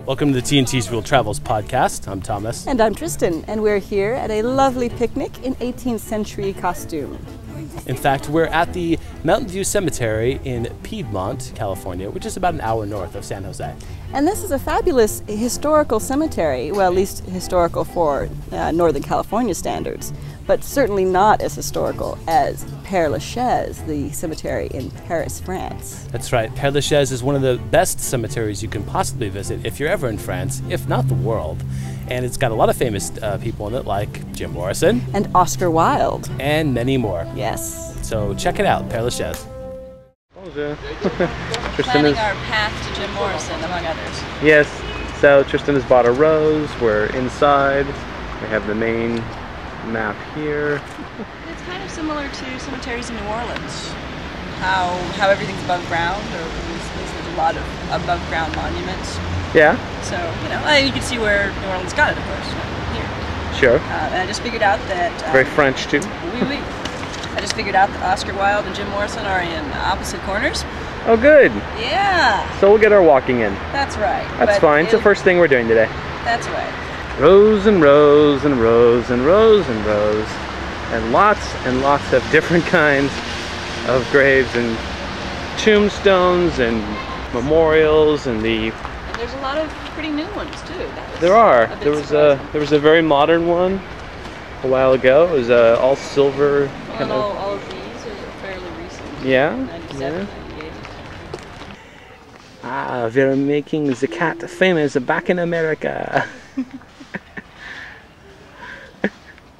Welcome to the TNT's World Travels podcast. I'm Thomas. And I'm Tristan, and we're here at a lovely picnic in 18th century costume. In fact, we're at the Mountain View Cemetery in Piedmont, California, which is about an hour north of San Jose. And this is a fabulous historical cemetery, well, at least historical for Northern California standards, but certainly not as historical as PereLeChaise, the cemetery in Paris, France. That's right. PereLeChaise is one of the best cemeteries you can possibly visit if you're ever in France, if not the world. And it's got a lot of famous people in it, like Jim Morrison. And Oscar Wilde. And many more. Yes. So check it out, PereLeChaise. Bonjour. Planning our path to Jim Morrison, among others. Yes, so Tristan has bought a rose. We're inside. We have the main map here. It's kind of similar to cemeteries in New Orleans. How everything's above ground, or at least there's a lot of above ground monuments. Yeah. So, you can see where New Orleans got it, of course, here. Sure. And I just figured out that... Very French, too. Oui, oui. I just figured out that Oscar Wilde and Jim Morrison are in opposite corners. Oh, good. Yeah. So we'll get our walking in. That's right. That's fine. It's the first thing we're doing today. That's right. Rows and rows and rows and rows and rows. And lots of different kinds of graves and tombstones and memorials and the... And there's a lot of pretty new ones, too. There are. There was a very modern one a while ago. It was all silver. All of these are fairly recent. Yeah. 97, Yeah. 98. Ah, we're making the cat famous back in America.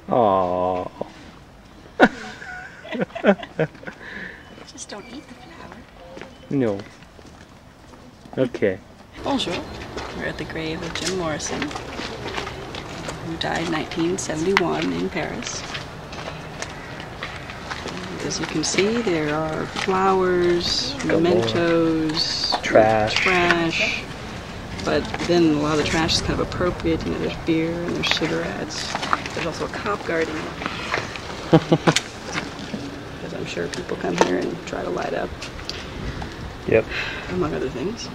Oh. Just don't eat the flower. No. Okay. Bonjour. We're at the grave of Jim Morrison, who died in 1971 in Paris. As you can see, there are flowers, mementos, trash, but then a lot of the trash is kind of appropriate. There's beer and there's cigarettes. There's also a cop guarding it. Because I'm sure people come here and try to light up. Yep. Among other things.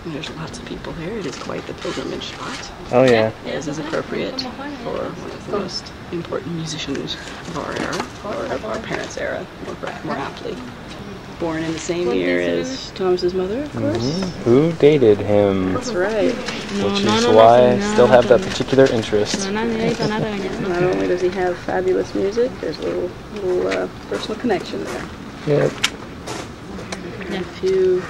And there's lots of people here. It is quite the pilgrimage spot. Oh yeah. This is appropriate for one of the most important musicians of our era, or of our parents' era, more aptly. Born in the same year as Thomas's mother, of course. Mm-hmm. Who dated him? That's right. Which is why I still have that particular interest. Not only does he have fabulous music, there's a little personal connection there. Yep. A few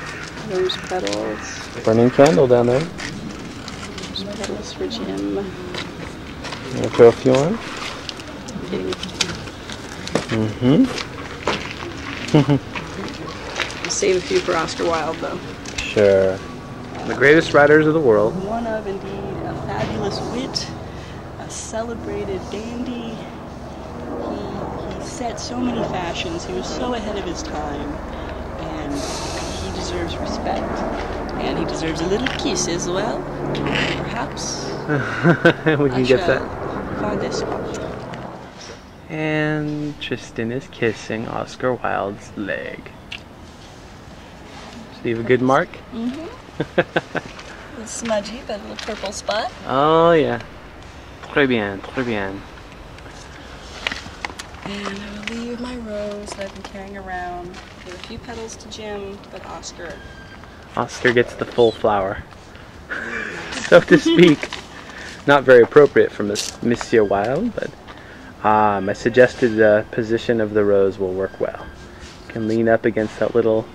rose petals. Burning candle down there. Rose petals for Jim. You want to throw a few on? Save a few for Oscar Wilde, though. Sure. The greatest writers of the world. One of, indeed, a fabulous wit, a celebrated dandy. He set so many fashions. He was so ahead of his time, and he deserves respect. And he deserves a little kiss as well. Perhaps. We can get that. Find this spot. And Tristan is kissing Oscar Wilde's leg. Leave a good mark? Mm-hmm. It's smudgy, but a little purple spot. Oh yeah. Très bien, très bien. And I will leave my rose that I've been carrying around. Give a few petals to Jim, but Oscar gets the full flower, so to speak. Not very appropriate for Monsieur Wilde, but my suggested position of the rose will work well. You can lean up against that little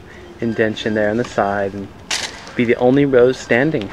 indentation there on the side and be the only rose standing.